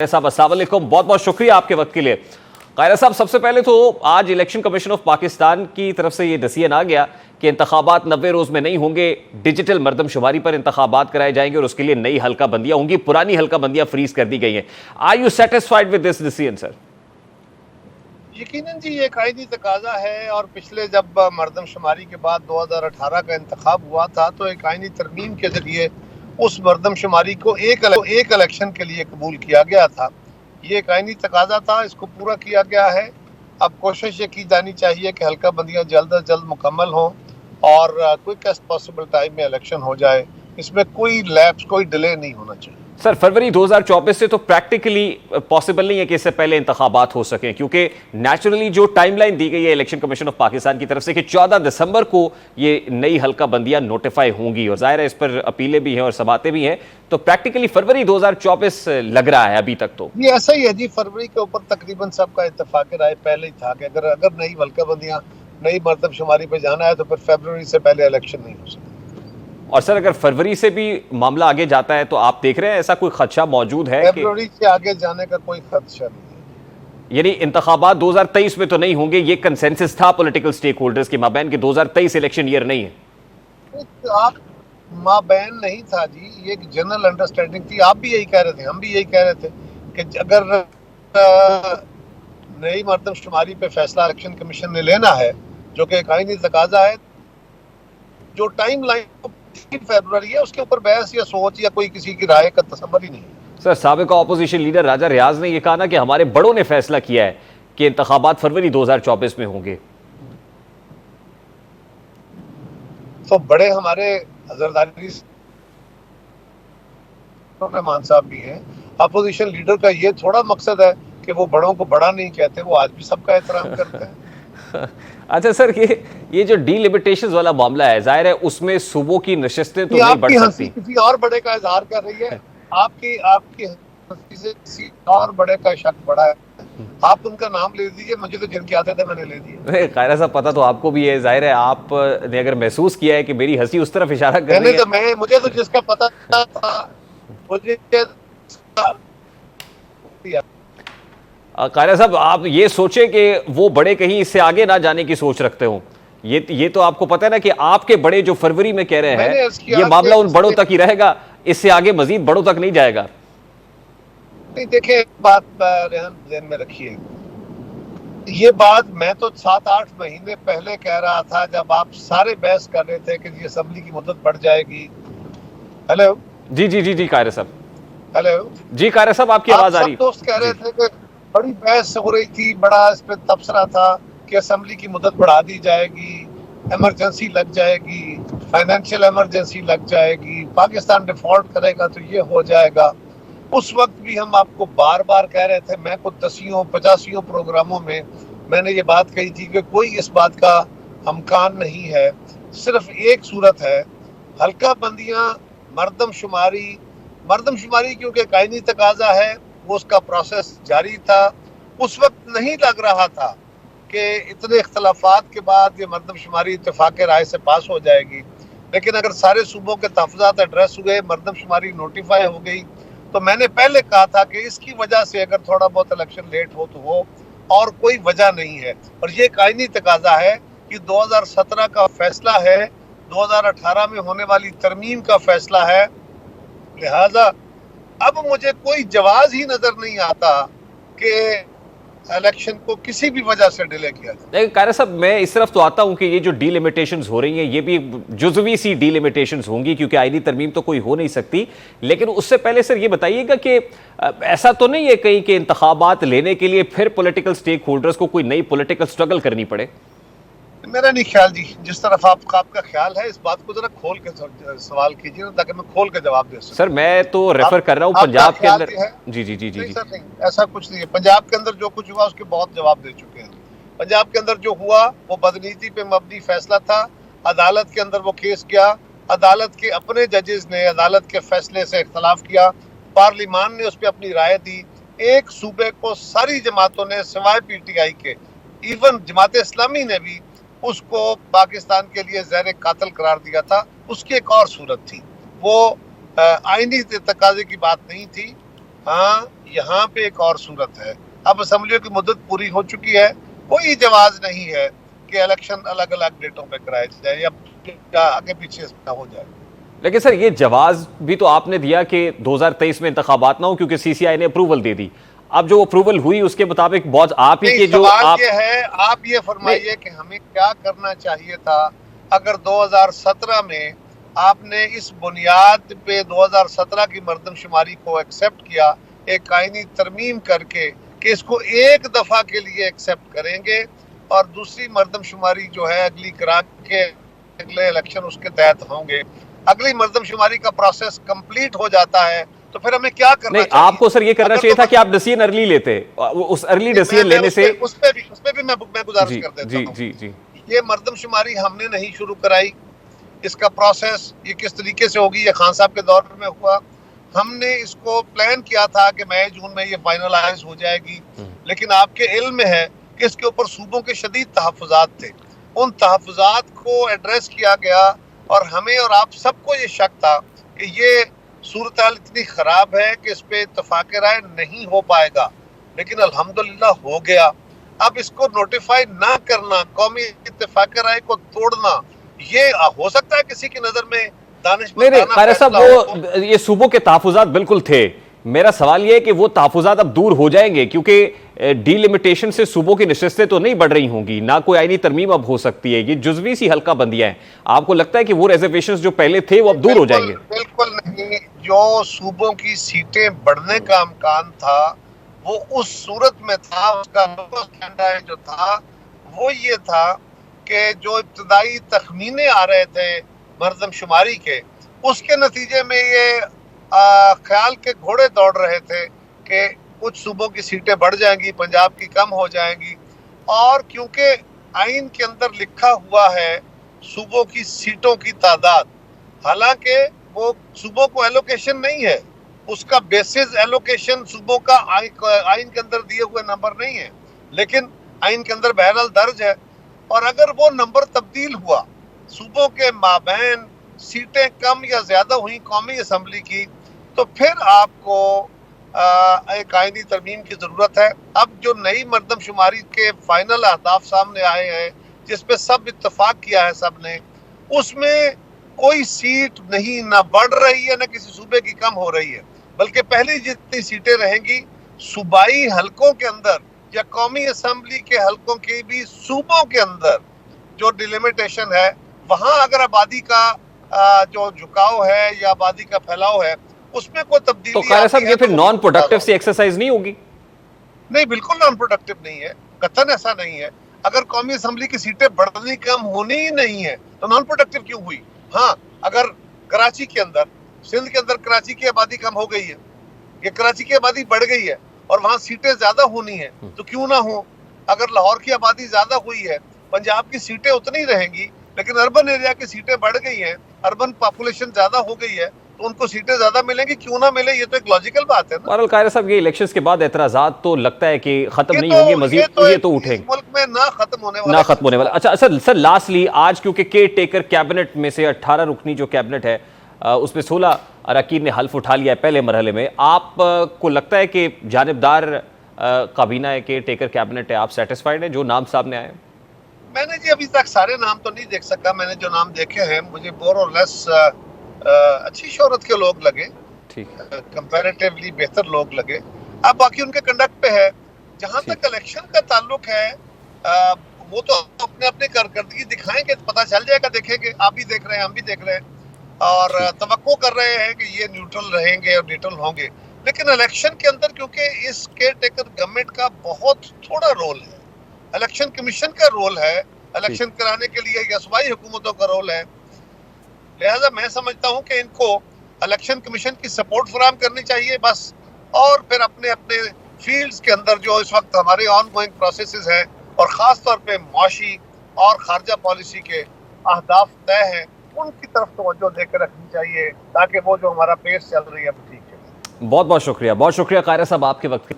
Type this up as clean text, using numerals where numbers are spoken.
साहब अस्सलाम वालेकुम, बहुत बहुत शुक्रिया आपके वक्त के लिए। कायरा साहब, सबसे पहले तो आज इलेक्शन कमीशन ऑफ पाकिस्तान की तरफ से ये डसीजन आ गया कि इंतखाबात 90 रोज में नहीं होंगे, डिजिटल मर्दमशुमारी पर इंतखाबात कराए जाएंगे और उसके लिए नई हल्का बंदियां होंगी, पुरानी हल्का बंदियां फ्रीज कर दी गई हैं। Are you satisfied with this decision sir? यकीनन जी ये कायदी तकाजा है, और पिछले जब मर्दमशुमारी के बाद 2018 का इंतखाब हुआ था तो एक आईनी तरमीम के जरिए उस मर्दमशुमारी को एक इलेक्शन के लिए कबूल किया गया था। ये एक आईनी तकाजा था, इसको पूरा किया गया है। अब कोशिश ये की जानी चाहिए कि हल्का बंदियाँ जल्द अज जल्द मुकम्मल हों और क्विकेस्ट पॉसिबल टाइम में इलेक्शन हो जाए। इसमें कोई लैप्स, कोई डिले नहीं होना चाहिए। सर, फरवरी 2024 से तो प्रैक्टिकली पॉसिबल नहीं है कि इससे पहले इंतखाबात हो सकें, क्योंकि नेचुरली जो टाइमलाइन दी गई है इलेक्शन कमीशन ऑफ पाकिस्तान की तरफ से कि 14 दिसंबर को ये नई हल्का बंदियां नोटिफाई होंगी, और जाहिर है इस पर अपीलें भी हैं और समातें भी हैं, तो प्रैक्टिकली फरवरी 2024 लग रहा है अभी तक। तो ये ऐसा ही है जी, फरवरी के ऊपर तकरीबन सबका इत्तेफाक राय पहले ही था कि अगर नई हल्का बंदियां नई मर्दमशुमारी पे जाना है तो फिर फरवरी से पहले इलेक्शन नहीं हो सकता। और सर, अगर फरवरी से भी मामला आगे जाता है तो आप देख रहे हैं ऐसा कोई खदशा मौजूद है? फरवरी से आगे जाने का कोई खदशा नहीं है। यानी इंतखाबात 2023 में तो नहीं होंगे, ये कंसेंसस था पॉलिटिकल स्टेक होल्डर्स के माबैन कि 2023 इलेक्शन ईयर नहीं है। आप माबैन नहीं था जी, ये एक जनरल अंडरस्टैंडिंग थी। आप भी यही कह रहे थे, हम भी यही कह रहे थे कि अगर नई मर्दमशुमारी पे फैसला इलेक्शन कमीशन ने लेना है, जो कि एक आईनी तकाजा है, जो टाइम लाइन फरवरी है, उसके ऊपर बहस या सोच या कोई किसी की राय का तसव्वुर ही नहीं है। सर, साबिका अपोजिशन लीडर राजा रियाज ने यह कहा ना कि हमारे बड़ों ने फैसला किया है कि इंतखाबात फरवरी 2024 में होंगे। तो बड़े हमारे हजरदारी रहमान साहब भी हैं। अपोजिशन लीडर का ये थोड़ा मकसद है कि वो बड़ों को बड़ा नहीं कहते, वो आज भी सबका एहतराम करते हैं। अच्छा सर, ये जो डीलिमिटेशंस वाला मामला है, जाहिर है उसमें सूबों की नशिस्तें तो नहीं बढ़ सकती। किसी और बड़े का इजहार कर रही है, आपकी हंसी से किसी और बड़े का शक बढ़ा है। आप उनका नाम ले दीजिए, मुझे तो जिनके आते थे मैंने ले दिए। कायरा साहब, पता तो आपको भी है, जाहिर है आपने अगर महसूस किया है कि मेरी हंसी उस तरफ इशारा कर रही है। मुझे तो जिसका पता था मुझे। कायरा साहब, आप ये सोचे कि वो बड़े कहीं इससे आगे ना जाने की सोच रखते हो। ये तो आपको पता है ना कि आपके बड़े जो फरवरी में कह रहे हैं ये मामला उन बड़ों तक ही रहेगा, इससे आगे मजीद बड़ों तक नहीं जाएगा। नहीं, देखिए बात ध्यान में रखिए, ये बात मैं तो 7-8 महीने पहले कह रहा था, जब आप सारे बहस कर रहे थे कि असेंबली की मुद्दत बढ़ जाएगी। हेलो जी जी जी जी कायरा साहब। हेलो जी कायरा साहब, आपकी आवाज आ रही है। दोस्त कह रहे थे कि बड़ी बहस हो रही थी, बड़ा इस पे तबसरा था कि असेंबली की मुद्दत बढ़ा दी जाएगी, इमरजेंसी लग जाएगी, फाइनेंशियल इमरजेंसी लग जाएगी, पाकिस्तान डिफॉल्ट करेगा तो ये हो जाएगा। उस वक्त भी हम आपको बार बार कह रहे थे, मैं को 10-50 प्रोग्रामों में मैंने ये बात कही थी कि कोई इस बात का अमकान नहीं है, सिर्फ एक सूरत है, हल्का बंदियां मर्दमशुमारी क्योंकि कायनी तकाजा है, वो उसका प्रोसेस जारी था। उस वक्त नहीं लग रहा था कि इतने इख्तलाफात के बाद ये मर्दमशुमारी इत्तेफाक राय से पास हो जाएगी, लेकिन अगर सारे सूबों के तहफ़्फ़ुज़ात एड्रेस हुए, मर्दमशुमारी नोटिफाई हो गई, तो मैंने पहले कहा था कि इसकी वजह से अगर थोड़ा बहुत इलेक्शन लेट हो तो हो, और कोई वजह नहीं है। और ये कायनी तकाजा है कि 2017 का फैसला है, 2018 में होने वाली तरमीम का फैसला है, लिहाजा अब मुझे कोई जवाब ही नजर नहीं आता कि इलेक्शन को किसी भी वजह से डिले किया जाए। कायरा साहब, मैं इस तरफ तो आता हूं कि ये जो डीलिमिटेशंस हो रही हैं ये भी जुज़वी सी डीलिमिटेशंस होंगी, क्योंकि आईनी तरमीम तो कोई हो नहीं सकती। लेकिन उससे पहले सर ये बताइएगा कि ऐसा तो नहीं है कहीं कि इंतखाबात लेने के लिए फिर पॉलिटिकल स्टेक होल्डर्स को कोई नई पॉलिटिकल स्ट्रगल करनी पड़े? मेरा नहीं ख्याल जी, जिस तरफ आपका ख्याल है, इस बात को जरा खोल के सवाल कीजिए ना, ताकि मैं खोल के जवाब दे सकूं। सर, मैं तो रेफर कर रहा हूं पंजाब के अंदर। जी जी जी जी नहीं सर, नहीं, ऐसा कुछ नहीं है। पंजाब के अंदर जो कुछ हुआ उसके बहुत जवाब दे चुके हैं। पंजाब के अंदर जो हुआ वो बदनीति पे मबनी फैसला था। अदालत के अंदर वो केस गया, अदालत के अपने जजेस ने अदालत के फैसले से इख्तलाफ किया, पार्लिमान ने उस पर अपनी राय दी। एक सूबे को सारी जमातों ने सिवाय PTI के, इवन जमात इस्लामी ने भी उसको पाकिस्तान के लिए ज़हर कातिल करार दिया था। उसकी एक और सूरत थी, वो आईनी तकाजे की बात नहीं थी, ہاں یہاں پہ ایک اور صورت ہے، اب اسمبلیوں کی مدت پوری ہو چکی ہے، کوئی جواز نہیں ہے کہ الیکشن الگ الگ ڈیٹوں پہ کرائے جائے یا آگے پیچھے اس میں ہو جائے۔ لیکن سر یہ جواز بھی تو آپ نے دیا کہ 2023 میں انتخابات نہ ہو، کیونکہ سی سی آئی نے اپروول دے دی۔ اب جو اپروول ہوئی اس کے مطابق بہت آپ ہی کے جو سوال یہ ہے، آپ یہ فرمائیے کہ ہمیں کیا کرنا چاہیے تھا اگر 2017 میں آپ نے اس بنیاد پہ 2017 کی مردم شماری کو ایکسیپٹ کیا، ایک آئینی ترمیم کر کے کہ اس کو ایک دفعہ کے لیے ایکسیپٹ کریں گے اور دوسری مردم شماری جو ہے اگلی کرا کے اگلے الیکشن اس کے تحت ہوں گے، اگلی مردم شماری کا پروسیس کمپلیٹ ہو جاتا ہے، تو پھر ہمیں کیا کرنا چاہیے؟ آپ کو سر یہ کرنا چاہیے تھا کہ آپ ڈیسیژن ارلی لیتے، اس ارلی ڈیسیژن لینے سے اس پہ بھی میں گزارش کر دیتا ہوں۔ جی یہ مردم شماری ہم نے نہیں شروع کرائی، اس کا پروسیس یہ کس طریقے سے ہوگی یہ خان صاحب کے دور میں ہوا، ہم نے اس کو پلان کیا تھا کہ مئی جون میں یہ فائنلائز ہو جائے گی، لیکن آپ کے علم میں ہے کہ اس کے اوپر صوبوں کے شدید تحفظات تھے، ان تحفظات کو ایڈریس کیا گیا اور ہمیں اور آپ سب کو یہ شک تھا کہ یہ صورتحال اتنی خراب ہے کہ اس پہ اتفاق رائے نہیں ہو پائے گا، لیکن الحمدللہ ہو گیا۔ اب اس کو نوٹیفائی نہ کرنا، قومی اتفاق رائے کو توڑنا، یہ ہو سکتا ہے کسی کی نظر میں نہیں قاری صاحب، وہ یہ صوبوں کے تحفظات بالکل تھے، میرا سوال یہ ہے کہ وہ تحفظات اب دور ہو جائیں گے، کیونکہ ڈی لمیٹیشن سے صوبوں کی نشستیں تو نہیں بڑھ رہی ہوں گی، نہ کوئی آئینی ترمیم اب ہو سکتی ہے، یہ جزوی سی حلقہ بندیاں ہیں۔ آپ کو لگتا ہے کہ وہ ریزرویشنز جو پہلے تھے وہ اب دور ہو جائیں گے؟ بالکل نہیں، جو صوبوں کی سیٹیں بڑھنے کا امکان تھا وہ اس صورت میں تھا، اس کا جو تھا وہ یہ تھا کہ جو ابتدائی تخمینے آ رہے تھے مردم شماری کے، اس کے نتیجے میں یہ خیال کے گھوڑے دوڑ رہے تھے کہ کچھ صوبوں کی سیٹیں بڑھ جائیں گی، پنجاب کی کم ہو جائیں گی، اور کیونکہ آئین کے اندر لکھا ہوا ہے صوبوں کی سیٹوں کی تعداد، حالانکہ وہ صوبوں کو ایلوکیشن نہیں ہے، اس کا بیسز ایلوکیشن صوبوں کا آئین کے اندر دیے ہوئے نمبر نہیں ہے، لیکن آئین کے اندر بہرحال درج ہے، اور اگر وہ نمبر تبدیل ہوا، صوبوں کے مابین سیٹیں کم یا زیادہ ہوئیں قومی اسمبلی کی، تو پھر آپ کو ایک آئینی ترمیم کی ضرورت ہے۔ اب جو نئی مردم شماری کے فائنل اہداف سامنے آئے ہیں جس پہ سب اتفاق کیا ہے سب نے، اس میں کوئی سیٹ نہیں نہ بڑھ رہی ہے نہ کسی صوبے کی کم ہو رہی ہے، بلکہ پہلی جتنی سیٹیں رہیں گی صوبائی حلقوں کے اندر یا قومی اسمبلی کے حلقوں کی بھی صوبوں کے اندر جو ڈیلیمیٹیشن ہے، وہاں اگر آبادی کا جو جھکاؤ ہے یا آبادی کا پھیلاؤ ہے اس میں کوئی تبدیلی تو قاری صاحب یہ پھر نان پروڈکٹیو سی ایکسرسائز نہیں ہوگی؟ نہیں، بالکل نان پروڈکٹیو نہیں ہے، قطعاً ایسا نہیں ہے۔ اگر قومی اسمبلی کی سیٹیں بڑھنی کم ہونی ہی نہیں ہے تو نان پروڈکٹیو کیوں ہوئی؟ ہاں، اگر کراچی کے اندر، سندھ کے اندر کراچی کی آبادی کم ہو گئی ہے، یہ کراچی کی آبادی بڑھ گئی ہے اور وہاں سیٹیں زیادہ ہونی ہیں تو کیوں نہ ہوں؟ اگر لاہور کی آبادی زیادہ ہوئی ہے، پنجاب کی سیٹیں اتنی رہیں گی، لیکن اربن ایریا کی سیٹیں بڑھ گئی ہیں، اربن پاپولیشن زیادہ ہو گئی ہے تو ان کو سیٹیں زیادہ ملیں گی، کیوں نہ ملے؟ یہ تو ایک لاجیکل بات ہے نا۔ بہرحال قاری صاحب، یہ الیکشنز کے بعد اعتراضات تو لگتا ہے کہ ختم نہیں ہوں گے، مزید یہ تو اٹھیں گے، اس ملک میں نہ ختم ہونے والا۔ اچھا سر لاسٹلی آج کیونکہ کیئر ٹیکر کیبنٹ میں سے 18 رکنی جو کیبنٹ ہے اس میں 16 اراکین نے حلف اٹھا لیا ہے پہلے مرحلے میں، آپ کو لگتا ہے کہ جانبدار کابینہ ہے، کیئر ٹیکر کیبنٹ ہے، آپ سیٹسفائیڈ ہیں جو نام سامنے آئے؟ میں نے جی ابھی تک سارے نام تو نہیں دیکھ سکا، میں نے جو نام دیکھے ہیں مجھے مور اور لیس اچھی شہرت کے لوگ لگے، کمپیریٹیولی بہتر لوگ لگے۔ اب باقی ان کے کنڈکٹ پہ ہے۔ جہاں تک الیکشن کا تعلق ہے وہ تو اپنے اپنے کارکردگی دکھائیں گے، پتہ چل جائے گا، دیکھیں گے، آپ بھی دیکھ رہے ہیں، ہم بھی دیکھ رہے ہیں، اور توقع کر رہے ہیں کہ یہ نیوٹرل رہیں گے اور نیوٹرل ہوں گے، لیکن الیکشن کے اندر کیونکہ اس کیئر ٹیکر گورنمنٹ کا بہت تھوڑا رول ہے، الیکشن کمیشن کا رول ہے، الیکشن کرانے کے لیے یا صوبائی حکومتوں کا رول ہے، لہذا میں سمجھتا ہوں کہ ان کو الیکشن کمیشن کی سپورٹ فراہم کرنی چاہیے بس، اور پھر اپنے اپنے فیلڈز کے اندر جو اس وقت ہمارے آن گوئنگ پروسیسز ہیں اور خاص طور پہ معاشی اور خارجہ پالیسی کے اہداف طے ہیں، ان کی طرف توجہ دے کے رکھنی چاہیے تاکہ وہ جو ہمارا پیس چل رہی ہے وہ ٹھیک ہے۔ بہت بہت شکریہ قاری صاحب آپ کے وقت